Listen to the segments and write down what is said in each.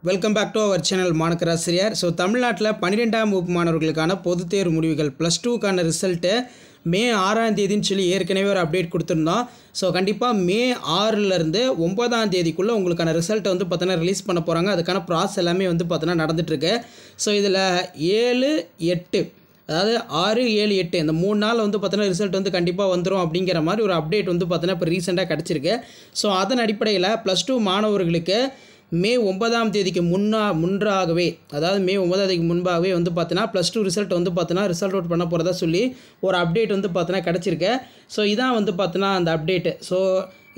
Welcome back to our channel மாணக்கராசிரியர். So தமிழ்நாட்டில் 12ஆம் வகுப்பு மாணவர்களுக்கான பொதுத் தேர்வு முடிவுகள் ப்ளஸ் டூக்கான ரிசல்ட்டு மே 6ஆம் தேதின்னு சொல்லி ஏற்கனவே ஒரு அப்டேட் கொடுத்துருந்தோம். ஸோ கண்டிப்பாக மே 6லேருந்து 9ஆம் தேதிக்குள்ளே உங்களுக்கான ரிசல்ட்டை வந்து பார்த்தோன்னா ரிலீஸ் பண்ண போகிறாங்க. அதுக்கான ப்ராசஸ் எல்லாமே வந்து பார்த்தோன்னா நடந்துகிட்ருக்கு. ஸோ இதில் 7, 8 அதாவது 6, 7, 8 இந்த 3 நாள் வந்து பார்த்தோன்னா ரிசல்ட் வந்து கண்டிப்பாக வந்துடும் அப்படிங்கிற மாதிரி ஒரு அப்டேட் வந்து பார்த்தோன்னா இப்போ ரீசெண்டாக கிடச்சிருக்கு. ஸோ அதன் அடிப்படையில் ப்ளஸ் டூ மாணவர்களுக்கு மே 9ஆம் தேதிக்கு முன்பாகவே அதாவது மே 9ஆம் தேதிக்கு முன்பாகவே வந்து பார்த்தோன்னா ப்ளஸ் டூ ரிசல்ட் வந்து பார்த்தோன்னா ரிசல்ட் அவுட் பண்ண போகிறதா சொல்லி ஒரு அப்டேட் வந்து பார்த்தோன்னா கிடச்சிருக்கு. ஸோ இதான் வந்து பார்த்தோன்னா அந்த அப்டேட்டு. ஸோ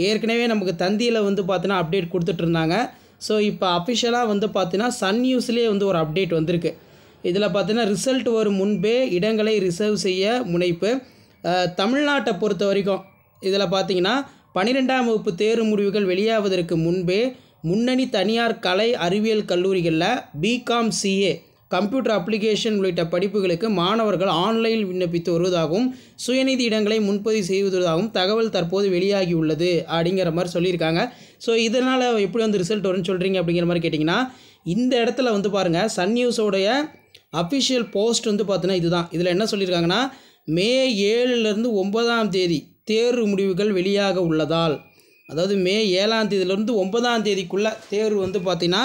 ஏற்கனவே நமக்கு தந்தியில் வந்து பார்த்தோன்னா அப்டேட் கொடுத்துட்ருந்தாங்க. ஸோ இப்போ அஃபிஷியலாக வந்து பார்த்தோன்னா சன் நியூஸ்லேயே வந்து ஒரு அப்டேட் வந்திருக்கு. இதில் பார்த்தீங்கன்னா ரிசல்ட் வரும் முன்பே இடங்களை ரிசர்வ் செய்ய முனைப்பு. தமிழ்நாட்டை பொறுத்த வரைக்கும் இதில் பார்த்தீங்கன்னா 12ஆம் வகுப்பு தேர்வு முடிவுகள் வெளியாவதற்கு முன்பே முன்னணி தனியார் கலை அறிவியல் கல்லூரிகளில் பிகாம், சிஏ, கம்ப்யூட்டர் அப்ளிகேஷன் உள்ளிட்ட படிப்புகளுக்கு மாணவர்கள் ஆன்லைனில் விண்ணப்பித்து வருவதாகவும் சுயநிதி இடங்களை முன்பதிவு செய்வதாகவும் தகவல் தற்போது வெளியாகியுள்ளது அப்படிங்கிற மாதிரி சொல்லியிருக்காங்க. ஸோ இதனால் எப்படி வந்து ரிசல்ட் வரும்னு சொல்கிறீங்க அப்படிங்கிற மாதிரி கேட்டிங்கன்னா, இந்த இடத்துல வந்து பாருங்கள் சன் நியூஸோடைய அஃபிஷியல் போஸ்ட் வந்து பார்த்தீங்கன்னா இதுதான். இதில் என்ன சொல்லியிருக்காங்கன்னா, மே 7லேருந்து 9ஆம் தேதி தேர்வு முடிவுகள் வெளியாக உள்ளதால், அதாவது மே 7ஆம் தேதியிலேருந்து 9ஆம் தேதிக்குள்ளே தேர்வு வந்து பார்த்திங்கன்னா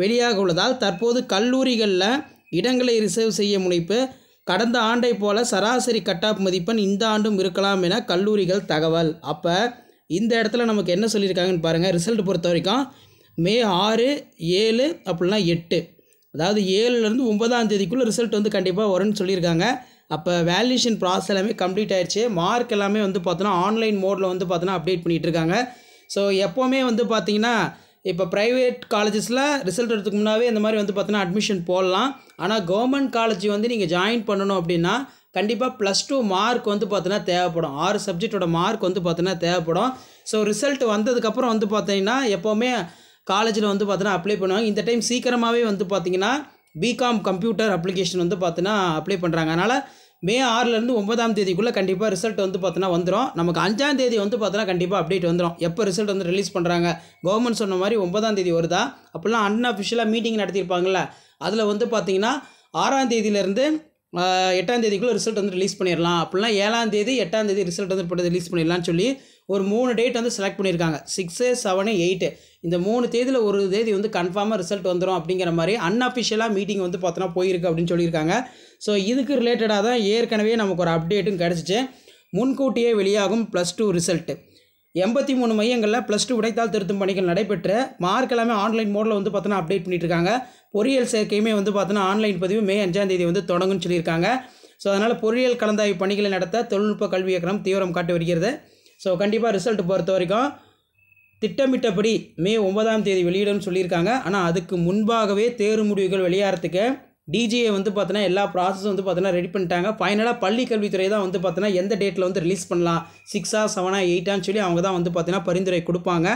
வெளியாக உள்ளதால் தற்போது கல்லூரிகளில் இடங்களை ரிசர்வ் செய்ய முனைப்பு. கடந்த ஆண்டை போல சராசரி கட் ஆஃப் மதிப்பெண் இந்த ஆண்டும் இருக்கலாம் என கல்லூரிகள் தகவல். அப்போ இந்த இடத்துல நமக்கு என்ன சொல்லியிருக்காங்கன்னு பாருங்கள். ரிசல்ட் பொறுத்த வரைக்கும் மே 6, 7 அப்படின்னா 8 அதாவது 7லேருந்து 9ஆம் தேதிக்குள்ளே ரிசல்ட் வந்து கண்டிப்பாக வரும்னு சொல்லியிருக்காங்க. அப்போ வேல்யூஷன் ப்ராசஸ் எல்லாமே கம்ப்ளீட் ஆகிடுச்சு. மார்க் எல்லாமே வந்து பார்த்தோன்னா ஆன்லைன் மோடில் வந்து பார்த்தோன்னா அப்டேட் பண்ணிகிட்ருக்காங்க. ஸோ எப்போவுமே வந்து பார்த்திங்கன்னா இப்போ ப்ரைவேட் காலேஜஸில் ரிசல்ட் வரதுக்கு முன்னாவே இந்த மாதிரி வந்து பார்த்தோன்னா அட்மிஷன் போடலாம். ஆனால் கவர்மெண்ட் காலேஜ் வந்து நீங்கள் ஜாயின் பண்ணணும் அப்படின்னா கண்டிப்பாக ப்ளஸ் டூ மார்க் வந்து பார்த்தோன்னா தேவைப்படும். 6 சப்ஜெக்டோட மார்க் வந்து பார்த்தோன்னா தேவைப்படும். ஸோ ரிசல்ட் வந்ததுக்கப்புறம் வந்து பார்த்தீங்கன்னா எப்போவுமே காலேஜில் வந்து பார்த்தோன்னா அப்ளை பண்ணுவாங்க. இந்த டைம் சீக்கிரமாகவே வந்து பார்த்திங்கன்னா பிகாம் கம்ப்யூட்டர் அப்ளிகேஷன் வந்து பார்த்தோன்னா அப்ளை பண்ணுறாங்க. அதனால் மே 6லேருந்து 9ஆம் தேதிக்குள்ளே கண்டிப்பாக ரிசல்ட் வந்து பார்த்தோன்னா வந்துடும். நமக்கு 5ஆம் தேதி வந்து பார்த்தோன்னா கண்டிப்பாக அப்டேட் வந்துடும். எப்போ ரிசல்ட் வந்து ரிலீஸ் பண்ணுறாங்க, கவர்மெண்ட் சொன்ன மாதிரி 9ஆம் தேதி வருதா அப்படிலாம் அன்அஃபிஷியலாக மீட்டிங் நடத்தியிருப்பாங்கள்ல, அதில் வந்து பார்த்திங்கன்னா 6ஆம் தேதியிலேருந்து 8ஆம் தேதிக்குள்ளே ரிசல்ட் வந்து ரிலீஸ் பண்ணிடலாம். அப்படிலாம் 7ஆம் தேதி 8ஆம் தேதி ரிசல்ட் வந்து ரிலீஸ் பண்ணிடலான்னு சொல்லி ஒரு 3 டேட் வந்து செலக்ட் பண்ணியிருக்காங்க. 6, 7, 8 இந்த 3 தேதியில் ஒரு தேதி வந்து கன்ஃபார்மாக ரிசல்ட் வந்துடும் அப்படிங்கிற மாதிரி அன்அஃபிஷியலாக மீட்டிங் வந்து பார்த்தோன்னா போயிருக்கு அப்படின்னு சொல்லியிருக்காங்க. ஸோ இதுக்கு ரிலேட்டடாக தான் ஏற்கனவே நமக்கு ஒரு அப்டேட்டும் கிடச்சிச்சு. முன்கூட்டியே வெளியாகும் ப்ளஸ் டூ ரிசல்ட்டு 83 மையங்களில் ப்ளஸ் டூ விடைத்தாள் திருத்தும் பணிகள் நடைபெற்று மார்க் எல்லாமே ஆன்லைன் மோடில் வந்து பார்த்தோன்னா அப்டேட் பண்ணிட்டுருக்காங்க. பொறியியல் சேர்க்கையுமே வந்து பார்த்தோன்னா ஆன்லைன் பதிவு மே 5ஆம் தேதி வந்து தொடங்குன்னு சொல்லியிருக்காங்க. ஸோ அதனால் பொறியியல் கலந்தாய்வு பணிகளை நடத்த தொழில்நுட்ப கல்வி இயக்கம் தீவிரம் காட்டி வருகிறது. ஸோ கண்டிப்பாக ரிசல்ட் பொறுத்த வரைக்கும் திட்டமிட்டபடி மே 9ஆம் தேதி வெளியிடும்னு சொல்லியிருக்காங்க. ஆனால் அதுக்கு முன்பாகவே தேர்வு முடிவுகள் வெளியாகிறதுக்கு டிஜிஏ வந்து பார்த்தோன்னா எல்லா ப்ராசஸும் வந்து பார்த்தோன்னா ரெடி பண்ணிட்டாங்க. ஃபைனலாக பள்ளி கல்வித்துறை தான் வந்து பார்த்தோன்னா எந்த டேட்டில் வந்து ரிலீஸ் பண்ணலாம், 6, 7, 8 சொல்லி அவங்க தான் வந்து பார்த்தோன்னா பரிந்துரை கொடுப்பாங்க.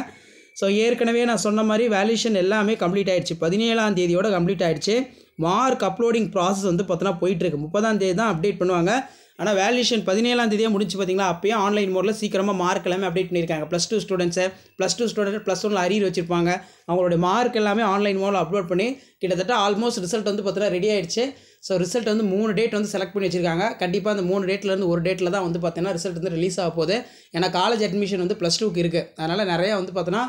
ஸோ ஏற்கனவே நான் சொன்ன மாதிரி வேல்யூஷன் எல்லாமே கம்ப்ளீட் ஆகிடுச்சு. 17ஆம் தேதியோட கம்ப்ளீட் ஆகிடுச்சு. மார்க் அப்லோடிங் ப்ராசஸ் வந்து பார்த்தோன்னா போயிட்டுருக்கு. 30ஆம் தேதி தான் அப்டேட் பண்ணுவாங்க. ஆனால் வேல்யூஷன் 17ஆம் தேதியே முடிச்சு பார்த்தீங்களா, அப்போயே ஆன்லைன் மோடில் சீக்கிரமாக மார்க் எல்லாமே அப்டேட் பண்ணியிருக்காங்க. Plus two student plus 1 arrear வச்சுருப்பாங்க. அவங்களுடைய மார்க் எல்லாமே ஆன்லைன் மோடில் அப்லோட் பண்ணி கிட்டத்தட்ட ஆல்மோஸ்ட் ரிசல்ட் வந்து பார்த்தோன்னா ரெடி ஆகிடுச்சு. ஸோ ரிசல்ட் வந்து 3 டேட் வந்து செலக்ட் பண்ணி வச்சுருக்காங்க. கண்டிப்பாக அந்த 3 டேட்லேருந்து ஒரு டேட்டில் தான் வந்து பார்த்தீங்கன்னா ரிசல்ட் வந்து ரிலீஸ் ஆக போகுது. ஏன்னா காலேஜ் அட்மிஷன் வந்து ப்ளஸ் டூக்கு இருக்குது. அதனால் நிறையா வந்து பார்த்தோன்னா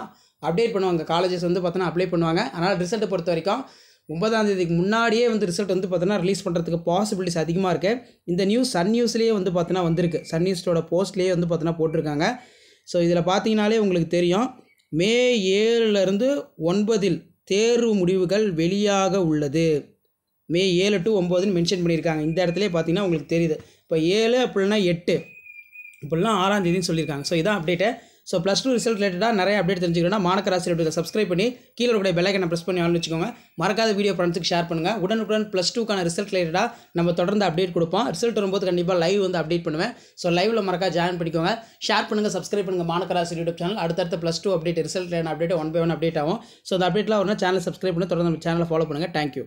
அப்டேட் பண்ணுவாங்க. காலேஜஸ் வந்து பார்த்தோன்னா அப்ளை பண்ணுவாங்க. அதனால் ரிசல்ட்டை பொறுத்த வரைக்கும் 9ஆம் தேதிக்கு முன்னாடியே வந்து ரிசல்ட் வந்து பார்த்தோன்னா ரிலீஸ் பண்ணுறதுக்கு பாசிபிலிட்டிஸ் அதிகமாக இருக்குது. இந்த நியூஸ் சன் நியூஸ்லேயே வந்து பார்த்தோன்னா வந்திருக்கு. சன் நியூஸோட போஸ்ட்லேயே வந்து பார்த்தோன்னா போட்டிருக்காங்க. ஸோ இதில் பார்த்தீங்கனாலே உங்களுக்கு தெரியும், மே 7லேருந்து 9இல் தேர்வு முடிவுகள் வெளியாக உள்ளது. மே 7 to 9ன்னு மென்ஷன் பண்ணியிருக்காங்க. இந்த இடத்துலேயே பார்த்தீங்கன்னா உங்களுக்கு தெரியுது. இப்போ 7 அப்படின்னா 8 இப்படிலாம் 6ஆம் தேதின்னு சொல்லியிருக்காங்க. ஸோ இதான் update. So plus two result ரிலேட்டடாக நிறைய அப்டேட் தெரிஞ்சுக்கணும்னா மாணக்கராசிரியர் சப்ஸ்கிரைப் பண்ணி கீழே இருக்கிற பெல் ஐக்கனை ப்ரெஸ் பண்ணி ஆன் வச்சுக்கோங்க. மறக்காத வீடியோ ஃப்ரெண்ட்ஸுக்கு ஷேர் பண்ணுங்கள். உடனுக்குடன் ப்ளஸ் டூக்கான ரிசல்ட் ரிலேட்டடாக நம்ம தொடர்ந்து அப்டேட் கொடுப்போம். ரிசல்ட் வரும்போது கண்டிப்பாக லைவ் வந்து அப்டேட் பண்ணுவேன். ஸோ லைவில் மறக்காம ஜாயின் பண்ணிக்கோங்க. ஷேர் பண்ணுங்கள், சப்ஸ்கிரைப் பண்ணுங்கள் மாணக்கராசிரியர் யூடியூப் சேனல். அடுத்தடுத்த plus two update result update 1 by 1 update ஆகும். ஸோ அந்த அப்டேட்லாம் வரணும் சேனல் சப்ஸ்கிரைப் பண்ணி தொடர்ந்து நம்ம சேனலை ஃபாலோ பண்ணுங்கள். தேங்க்யூ.